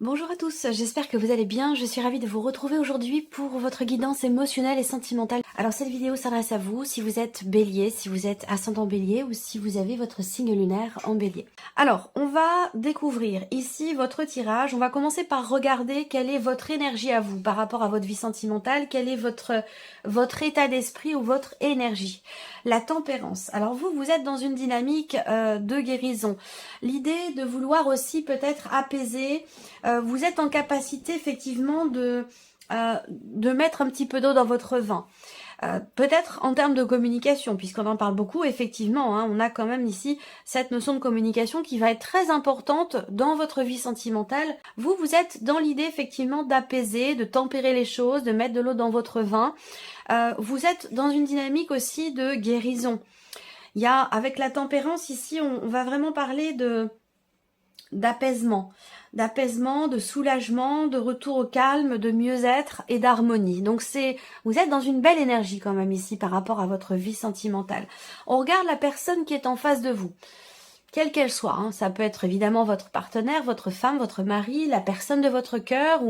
Bonjour à tous, j'espère que vous allez bien. Je suis ravie de vous retrouver aujourd'hui pour votre guidance émotionnelle et sentimentale. Alors cette vidéo s'adresse à vous si vous êtes bélier, si vous êtes ascendant bélier ou si vous avez votre signe lunaire en bélier. Alors on va découvrir ici votre tirage. On va commencer par regarder quelle est votre énergie à vous par rapport à votre vie sentimentale, quel est votre état d'esprit ou votre énergie. La tempérance. Alors vous êtes dans une dynamique de guérison. L'idée de vouloir aussi peut-être apaiser. Vous êtes en capacité effectivement de mettre un petit peu d'eau dans votre vin. Peut-être en termes de communication, puisqu'on en parle beaucoup, effectivement, on a quand même ici cette notion de communication qui va être très importante dans votre vie sentimentale. Vous êtes dans l'idée effectivement d'apaiser, de tempérer les choses, de mettre de l'eau dans votre vin. Vous êtes dans une dynamique aussi de guérison. Il y a, avec la tempérance ici, on va vraiment parler d'apaisement, de soulagement, de retour au calme, de mieux-être et d'harmonie. Donc vous êtes dans une belle énergie quand même ici par rapport à votre vie sentimentale. On regarde la personne qui est en face de vous, quelle qu'elle soit. Ça peut être évidemment votre partenaire, votre femme, votre mari, la personne de votre cœur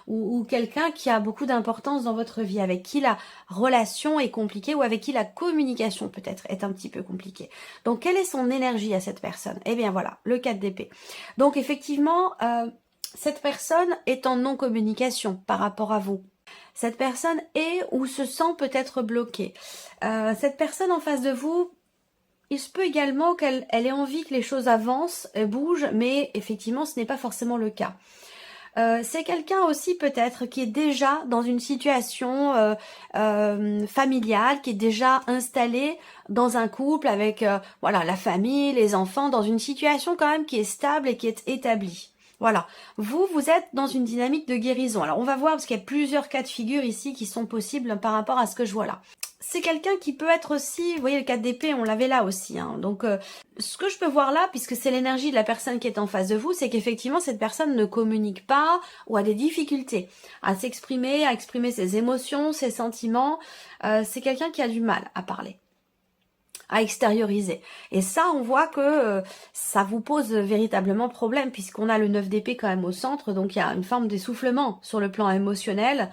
ou quelqu'un qui a beaucoup d'importance dans votre vie, avec qui la relation est compliquée ou avec qui la communication peut-être est un petit peu compliquée. Donc quelle est son énergie à cette personne? Eh bien voilà, le 4 d'épée. Donc effectivement, cette personne est en non-communication par rapport à vous. Cette personne est ou se sent peut-être bloquée. Cette personne en face de vous, il se peut également qu'elle ait envie que les choses avancent, bougent, mais effectivement ce n'est pas forcément le cas. C'est quelqu'un aussi peut-être qui est déjà dans une situation familiale, qui est déjà installé dans un couple avec voilà, la famille, les enfants, dans une situation quand même qui est stable et qui est établie. Voilà, vous êtes dans une dynamique de guérison. Alors on va voir parce qu'il y a plusieurs cas de figure ici qui sont possibles par rapport à ce que je vois là. C'est quelqu'un qui peut être aussi, vous voyez le 4 d'épée, on l'avait là aussi. Donc ce que je peux voir là, puisque c'est l'énergie de la personne qui est en face de vous, c'est qu'effectivement cette personne ne communique pas ou a des difficultés à s'exprimer, à exprimer ses émotions, ses sentiments. C'est quelqu'un qui a du mal à parler, à extérioriser. Et ça, on voit que ça vous pose véritablement problème, puisqu'on a le 9 d'épée quand même au centre, donc il y a une forme d'essoufflement sur le plan émotionnel,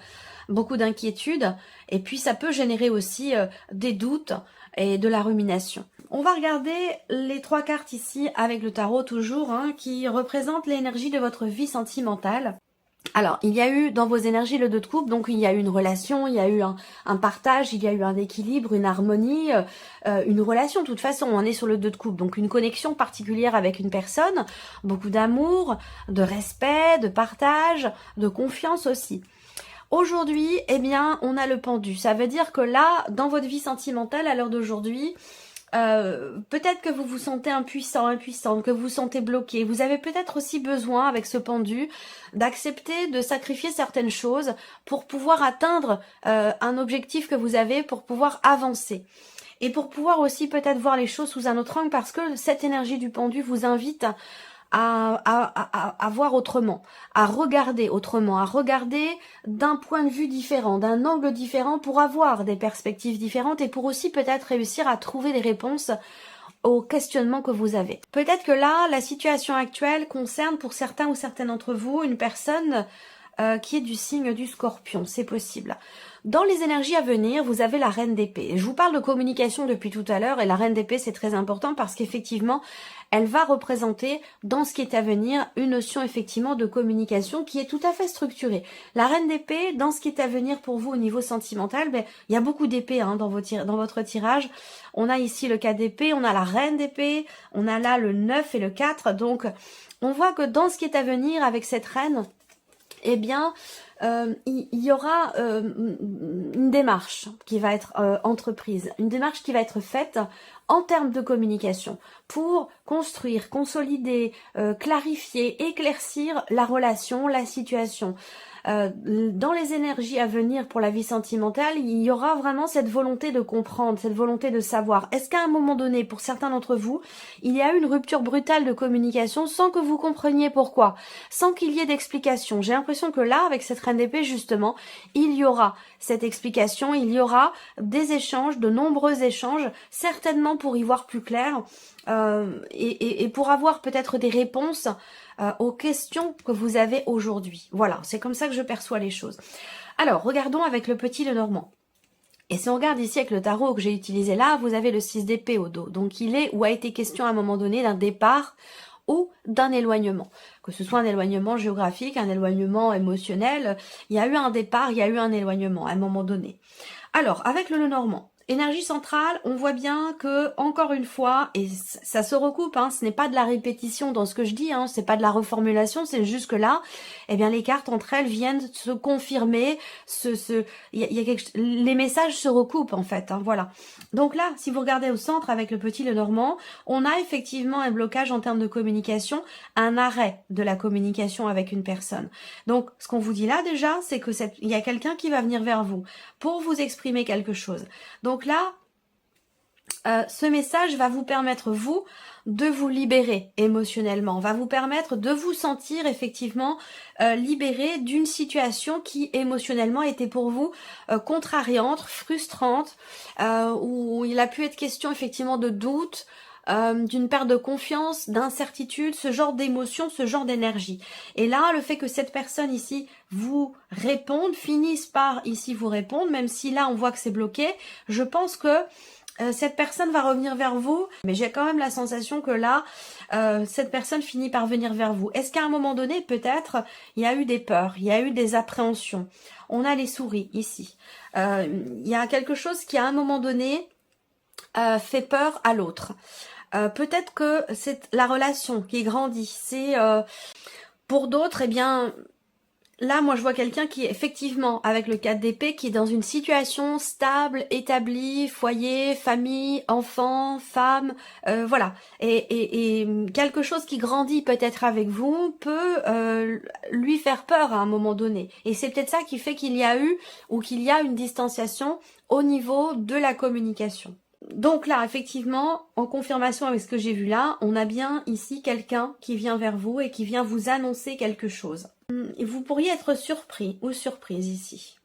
beaucoup d'inquiétude, et puis ça peut générer aussi des doutes et de la rumination. On va regarder les 3 cartes ici avec le tarot toujours, qui représentent l'énergie de votre vie sentimentale. Alors, il y a eu dans vos énergies le 2 de coupe, donc il y a eu une relation, il y a eu un partage, il y a eu un équilibre, une harmonie, une relation. De toute façon, on est sur le 2 de coupe, donc une connexion particulière avec une personne, beaucoup d'amour, de respect, de partage, de confiance aussi. Aujourd'hui, eh bien, on a le pendu. Ça veut dire que là, dans votre vie sentimentale, à l'heure d'aujourd'hui, peut-être que vous vous sentez impuissant, impuissante, que vous vous sentez bloqué. Vous avez peut-être aussi besoin, avec ce pendu, d'accepter de sacrifier certaines choses pour pouvoir atteindre un objectif que vous avez, pour pouvoir avancer. Et pour pouvoir aussi peut-être voir les choses sous un autre angle, parce que cette énergie du pendu vous invite à voir autrement, à regarder autrement, à regarder d'un point de vue différent, d'un angle différent pour avoir des perspectives différentes et pour aussi peut-être réussir à trouver des réponses aux questionnements que vous avez. Peut-être que là, la situation actuelle concerne pour certains ou certaines d'entre vous une personne qui est du signe du Scorpion, c'est possible. Dans les énergies à venir, vous avez la reine d'épée. Je vous parle de communication depuis tout à l'heure et la reine d'épée c'est très important parce qu'effectivement, elle va représenter dans ce qui est à venir une notion effectivement de communication qui est tout à fait structurée. La reine d'épée, dans ce qui est à venir pour vous au niveau sentimental, il y a beaucoup d'épées dans votre tirage. On a ici le 4 d'épée, on a la reine d'épée, on a là le 9 et le 4. Donc on voit que dans ce qui est à venir avec cette reine, eh bien, il y aura une démarche qui va être entreprise, une démarche qui va être faite en termes de communication pour construire, consolider, clarifier, éclaircir la relation, la situation. Dans les énergies à venir pour la vie sentimentale, il y aura vraiment cette volonté de comprendre, cette volonté de savoir. Est-ce qu'à un moment donné, pour certains d'entre vous, il y a eu une rupture brutale de communication sans que vous compreniez pourquoi, sans qu'il y ait d'explication? J'ai l'impression que là, avec cette reine d'épée, justement, il y aura cette explication, il y aura des échanges, de nombreux échanges, certainement pour y voir plus clair et pour avoir peut-être des réponses aux questions que vous avez aujourd'hui. Voilà, c'est comme ça que je perçois les choses. Alors, regardons avec le petit Lenormand. Et si on regarde ici avec le tarot que j'ai utilisé là, vous avez le 6 d'épée au dos. Donc il est ou a été question à un moment donné d'un départ ou d'un éloignement. Que ce soit un éloignement géographique, un éloignement émotionnel, il y a eu un départ, il y a eu un éloignement à un moment donné. Alors, avec le Lenormand, énergie centrale, on voit bien que, encore une fois, et ça se recoupe, hein, ce n'est pas de la répétition dans ce que je dis, hein, c'est pas de la reformulation, c'est juste que là, eh bien, les cartes entre elles viennent se confirmer, les messages se recoupent en fait, hein, voilà. Donc là, si vous regardez au centre avec le petit Lenormand, on a effectivement un blocage en termes de communication, un arrêt de la communication avec une personne. Donc, ce qu'on vous dit là déjà, c'est que il y a quelqu'un qui va venir vers vous pour vous exprimer quelque chose. Donc là, ce message va vous permettre, vous, de vous libérer émotionnellement, va vous permettre de vous sentir effectivement libéré d'une situation qui émotionnellement était pour vous contrariante, frustrante, où il a pu être question effectivement de doute, d'une perte de confiance, d'incertitude, ce genre d'émotion, ce genre d'énergie. Et là, le fait que cette personne ici vous réponde, finisse par ici vous répondre, même si là on voit que c'est bloqué, je pense que cette personne va revenir vers vous, mais j'ai quand même la sensation que là, cette personne finit par venir vers vous. Est-ce qu'à un moment donné, peut-être, il y a eu des peurs, il y a eu des appréhensions. On a les souris ici. Il y a quelque chose qui, à un moment donné, fait peur à l'autre. Peut-être que c'est la relation qui grandit. C'est pour d'autres, eh bien, là, moi, je vois quelqu'un qui est effectivement, avec le 4 d'épée, qui est dans une situation stable, établie, foyer, famille, enfant, femme, voilà. Et quelque chose qui grandit peut-être avec vous peut lui faire peur à un moment donné. Et c'est peut-être ça qui fait qu'il y a eu ou qu'il y a une distanciation au niveau de la communication. Donc là, effectivement, en confirmation avec ce que j'ai vu là, on a bien ici quelqu'un qui vient vers vous et qui vient vous annoncer quelque chose. Vous pourriez être surpris ou surprise ici,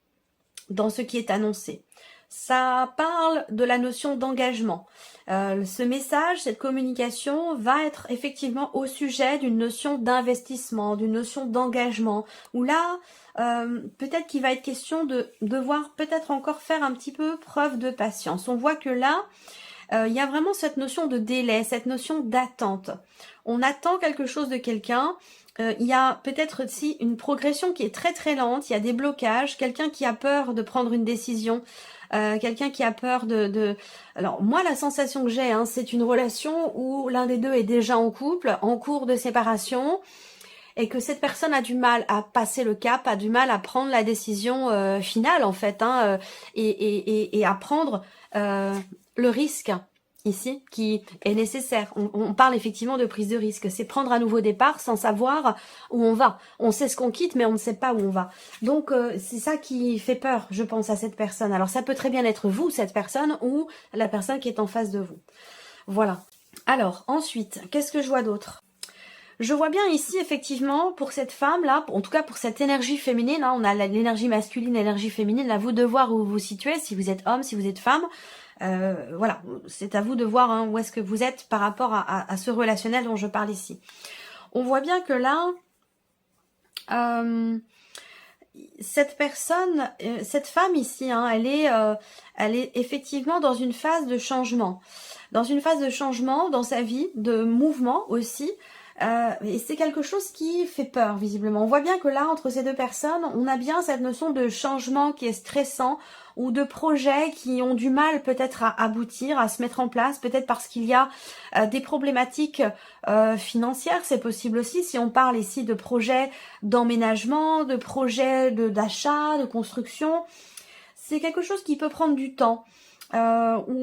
dans ce qui est annoncé. Ça parle de la notion d'engagement. Ce message, cette communication va être effectivement au sujet d'une notion d'investissement, d'une notion d'engagement, où là, peut-être qu'il va être question de devoir peut-être encore faire un petit peu preuve de patience. On voit que là, il y a vraiment cette notion de délai, cette notion d'attente. On attend quelque chose de quelqu'un. Il y a peut-être aussi une progression qui est très très lente, il y a des blocages, quelqu'un qui a peur de prendre une décision, quelqu'un qui a peur de... Alors moi la sensation que j'ai, hein, c'est une relation où l'un des deux est déjà en couple, en cours de séparation, et que cette personne a du mal à passer le cap, a du mal à prendre la décision finale en fait, hein, et à prendre le risque ici qui est nécessaire. On parle effectivement de prise de risque, c'est prendre un nouveau départ sans savoir où on va. On sait ce qu'on quitte mais on ne sait pas où on va. Donc c'est ça qui fait peur, je pense, à cette personne. Alors ça peut très bien être vous, cette personne, ou la personne qui est en face de vous. Voilà. Alors ensuite, qu'est-ce que je vois d'autre ? Je vois bien ici, effectivement, pour cette femme-là, en tout cas pour cette énergie féminine, hein, on a l'énergie masculine, l'énergie féminine, à vous de voir où vous vous situez, si vous êtes homme, si vous êtes femme. Voilà, c'est à vous de voir hein, où est-ce que vous êtes par rapport à ce relationnel dont je parle ici. On voit bien que là, cette personne, cette femme ici, hein, elle est effectivement dans une phase de changement. Dans une phase de changement dans sa vie, de mouvement aussi. Et c'est quelque chose qui fait peur visiblement. On voit bien que là, entre ces deux personnes, on a bien cette notion de changement qui est stressant ou de projets qui ont du mal peut-être à aboutir, à se mettre en place, peut-être parce qu'il y a des problématiques financières, c'est possible aussi si on parle ici de projets d'emménagement, de projets d'achat, de construction. C'est quelque chose qui peut prendre du temps. Où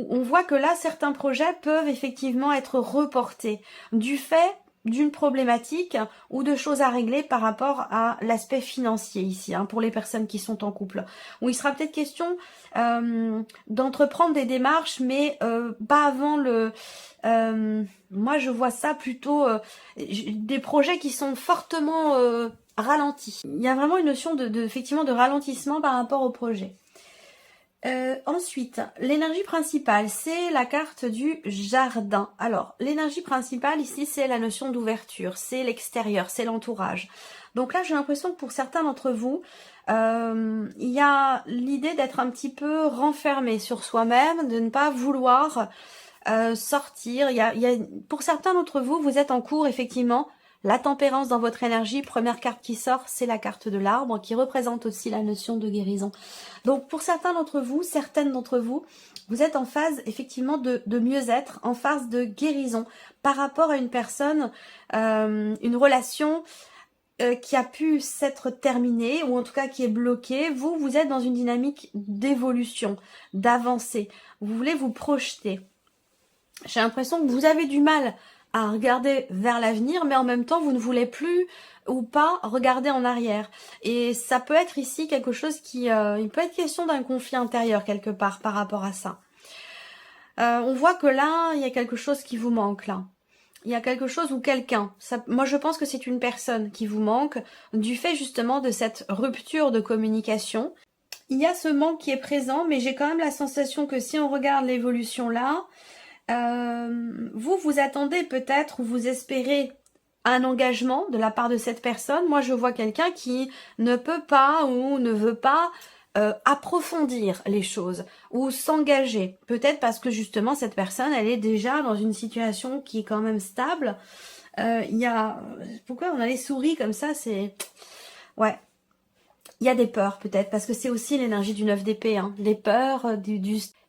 on voit que là, certains projets peuvent effectivement être reportés du fait d'une problématique ou de choses à régler par rapport à l'aspect financier ici, hein, pour les personnes qui sont en couple. Où il sera peut-être question d'entreprendre des démarches, mais pas avant le... moi, je vois ça plutôt des projets qui sont fortement ralentis. Il y a vraiment une notion effectivement de ralentissement par rapport au projet. Ensuite, l'énergie principale, c'est la carte du jardin. Alors, l'énergie principale ici, c'est la notion d'ouverture, c'est l'extérieur, c'est l'entourage. Donc là, j'ai l'impression que pour certains d'entre vous, il y a l'idée d'être un petit peu renfermé sur soi-même, de ne pas vouloir sortir. Pour certains d'entre vous, vous êtes en cours, effectivement, la tempérance dans votre énergie. Première carte qui sort, c'est la carte de l'arbre, qui représente aussi la notion de guérison. Donc pour certains d'entre vous, certaines d'entre vous, vous êtes en phase effectivement de mieux-être, en phase de guérison par rapport à une personne, une relation qui a pu s'être terminée, ou en tout cas qui est bloquée. Vous êtes dans une dynamique d'évolution, d'avancée. Vous voulez vous projeter. J'ai l'impression que vous avez du mal à regarder vers l'avenir, mais en même temps, vous ne voulez plus ou pas regarder en arrière. Et ça peut être ici quelque chose qui... il peut être question d'un conflit intérieur quelque part par rapport à ça. On voit que là, il y a quelque chose qui vous manque là. Il y a quelque chose ou quelqu'un. Moi, je pense que c'est une personne qui vous manque du fait justement de cette rupture de communication. Il y a ce manque qui est présent, mais j'ai quand même la sensation que si on regarde l'évolution là, vous attendez peut-être ou vous espérez un engagement de la part de cette personne. Moi, je vois quelqu'un qui ne peut pas ou ne veut pas approfondir les choses ou s'engager. Peut-être parce que justement, cette personne, elle est déjà dans une situation qui est quand même stable. Pourquoi on a les souris comme ça? C'est... Ouais. Il y a des peurs peut-être, parce que c'est aussi l'énergie du 9 d'épée, hein. Les peurs,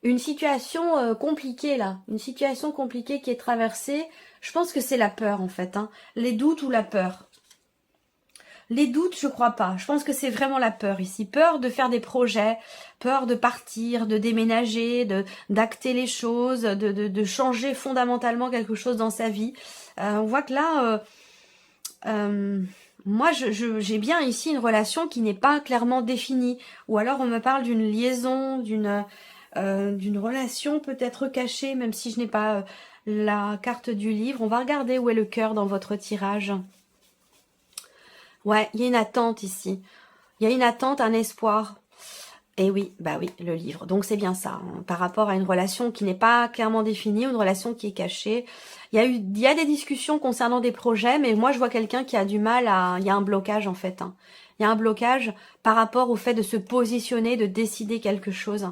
une situation compliquée là, une situation compliquée qui est traversée. Je pense que c'est la peur en fait, hein. Les doutes ou la peur. Les doutes, je crois pas. Je pense que c'est vraiment la peur ici. Peur de faire des projets, peur de partir, de déménager, d'acter les choses, de changer fondamentalement quelque chose dans sa vie. On voit que là... moi, j'ai bien ici une relation qui n'est pas clairement définie. Ou alors on me parle d'une liaison, d'une relation peut-être cachée, même si je n'ai pas la carte du livre. On va regarder où est le cœur dans votre tirage. Ouais, il y a une attente ici. Il y a une attente, un espoir. Et oui, bah oui, le livre. Donc c'est bien ça, hein, par rapport à une relation qui n'est pas clairement définie, une relation qui est cachée. Il y a des discussions concernant des projets, mais moi je vois quelqu'un qui a du mal à... Il y a un blocage en fait, hein. Il y a un blocage par rapport au fait de se positionner, de décider quelque chose.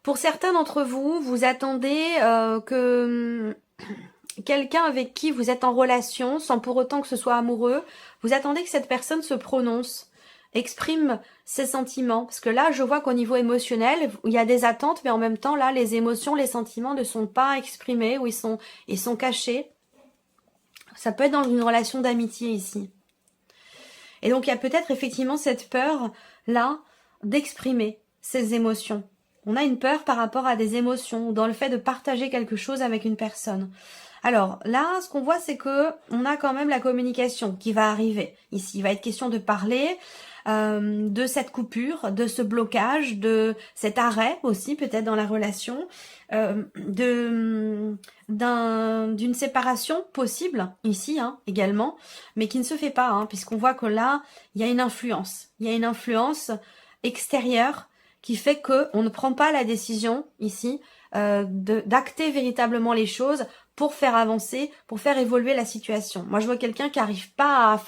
Pour certains d'entre vous, vous attendez que quelqu'un avec qui vous êtes en relation, sans pour autant que ce soit amoureux, vous attendez que cette personne se prononce, exprime ses sentiments. Parce que là, je vois qu'au niveau émotionnel, il y a des attentes, mais en même temps, là, les émotions, les sentiments ne sont pas exprimés ou ils sont cachés. Ça peut être dans une relation d'amitié ici. Et donc, il y a peut-être effectivement cette peur, là, d'exprimer ses émotions. On a une peur par rapport à des émotions, dans le fait de partager quelque chose avec une personne. Alors là, ce qu'on voit, c'est que on a quand même la communication qui va arriver. Ici, il va être question de parler de cette coupure, de ce blocage, de cet arrêt aussi peut-être dans la relation, d'une séparation possible ici également, mais qui ne se fait pas, puisqu'on voit que là, il y a une influence. Il y a une influence extérieure qui fait que on ne prend pas la décision ici d'acter véritablement les choses pour faire avancer, pour faire évoluer la situation. Moi, je vois quelqu'un qui n'arrive pas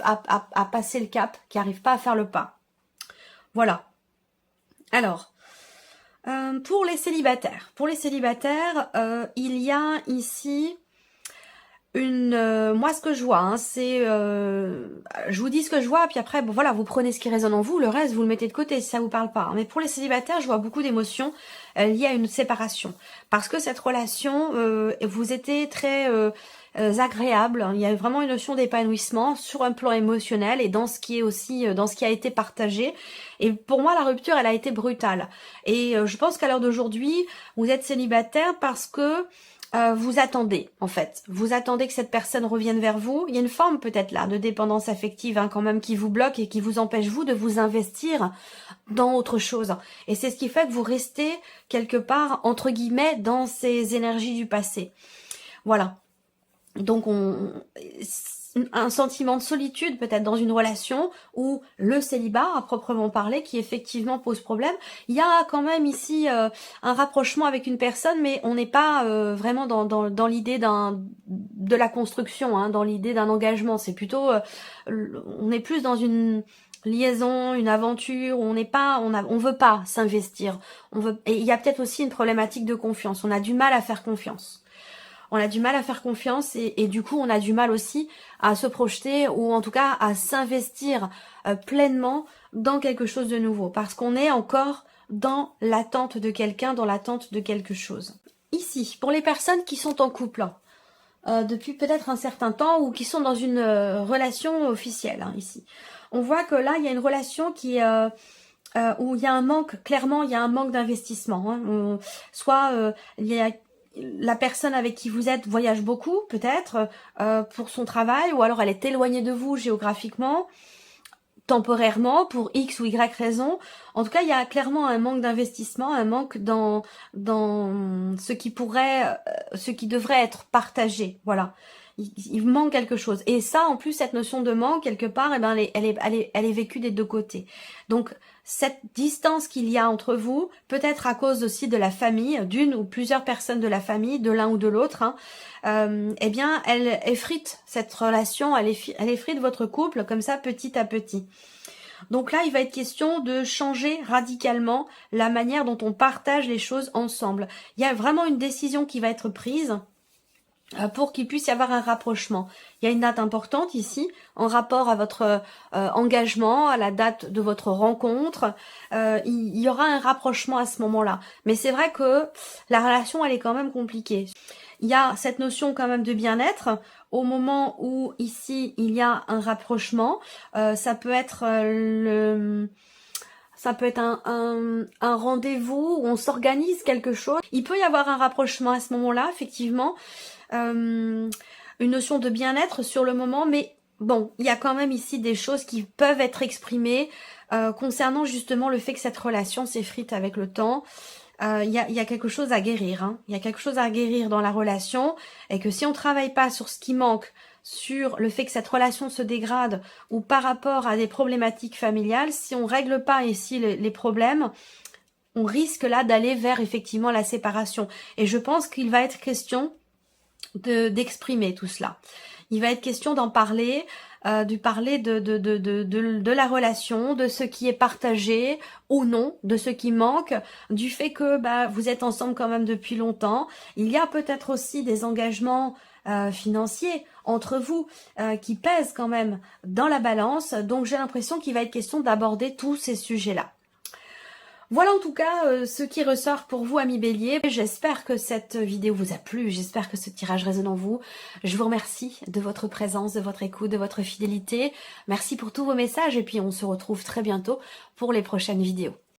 à passer le cap, qui n'arrive pas à faire le pas. Voilà. Alors, pour les célibataires, il y a ici moi ce que je vois, c'est je vous dis ce que je vois, puis après bon voilà, vous prenez ce qui résonne en vous, le reste vous le mettez de côté si ça vous parle pas. Mais pour les célibataires, je vois beaucoup d'émotions liées à une séparation, parce que cette relation vous était très agréable. Il y a vraiment une notion d'épanouissement sur un plan émotionnel et dans ce qui est aussi dans ce qui a été partagé. Et pour moi, la rupture, elle a été brutale. Et je pense qu'à l'heure d'aujourd'hui, vous êtes célibataire parce que vous attendez, en fait. Vous attendez que cette personne revienne vers vous. Il y a une forme peut-être là de dépendance affective quand même qui vous bloque et qui vous empêche vous de vous investir dans autre chose. Et c'est ce qui fait que vous restez quelque part, entre guillemets, dans ces énergies du passé. Voilà. Donc un sentiment de solitude peut-être dans une relation, ou le célibat à proprement parler qui effectivement pose problème. Il y a quand même ici un rapprochement avec une personne, mais on n'est pas vraiment dans l'idée de la construction, hein, dans l'idée d'un engagement. C'est plutôt, on est plus dans une liaison, une aventure, où on n'est pas, on veut pas s'investir. Et il y a peut-être aussi une problématique de confiance. On a du mal à faire confiance. On a du mal à faire confiance et du coup on a du mal aussi à se projeter ou en tout cas à s'investir pleinement dans quelque chose de nouveau parce qu'on est encore dans l'attente de quelqu'un, dans l'attente de quelque chose. Ici, pour les personnes qui sont en couple depuis peut-être un certain temps ou qui sont dans une relation officielle, hein, ici, on voit que là il y a une relation qui où il y a un manque, clairement il y a un manque d'investissement, hein. Soit il y a la personne avec qui vous êtes voyage beaucoup, peut-être, pour son travail, ou alors elle est éloignée de vous géographiquement, temporairement, pour X ou Y raison. En tout cas, il y a clairement un manque d'investissement, un manque dans ce qui pourrait, ce qui devrait être partagé. Voilà. Il manque quelque chose. Et ça, en plus, cette notion de manque, quelque part, eh ben, elle est vécue des deux côtés. Donc, cette distance qu'il y a entre vous, peut-être à cause aussi de la famille, d'une ou plusieurs personnes de la famille, de l'un ou de l'autre, hein, eh bien, elle effrite cette relation, elle effrite votre couple comme ça, petit à petit. Donc là, il va être question de changer radicalement la manière dont on partage les choses ensemble. Il y a vraiment une décision qui va être prise pour qu'il puisse y avoir un rapprochement. Il y a une date importante ici, en rapport à votre engagement, à la date de votre rencontre. Il y aura un rapprochement à ce moment-là. Mais c'est vrai que la relation, elle est quand même compliquée. Il y a cette notion quand même de bien-être. Au moment où ici, il y a un rapprochement, ça peut être ça peut être un rendez-vous où on s'organise quelque chose. Il peut y avoir un rapprochement à ce moment-là, effectivement. Une notion de bien-être sur le moment, mais bon, il y a quand même ici des choses qui peuvent être exprimées concernant justement le fait que cette relation s'effrite avec le temps. Il y a quelque chose à guérir, hein. Il y a quelque chose à guérir dans la relation, et que si on travaille pas sur ce qui manque, sur le fait que cette relation se dégrade, ou par rapport à des problématiques familiales, si on règle pas ici les problèmes, on risque là d'aller vers effectivement la séparation. Et je pense qu'il va être question d'exprimer tout cela. Il va être question d'en parler, de parler de la relation, de ce qui est partagé ou non, de ce qui manque, du fait que vous êtes ensemble quand même depuis longtemps. Il y a peut-être aussi des engagements financiers entre vous qui pèsent quand même dans la balance. Donc j'ai l'impression qu'il va être question d'aborder tous ces sujets-là. Voilà en tout cas ce qui ressort pour vous, amis Bélier. J'espère que cette vidéo vous a plu, j'espère que ce tirage résonne en vous. Je vous remercie de votre présence, de votre écoute, de votre fidélité. Merci pour tous vos messages et puis on se retrouve très bientôt pour les prochaines vidéos.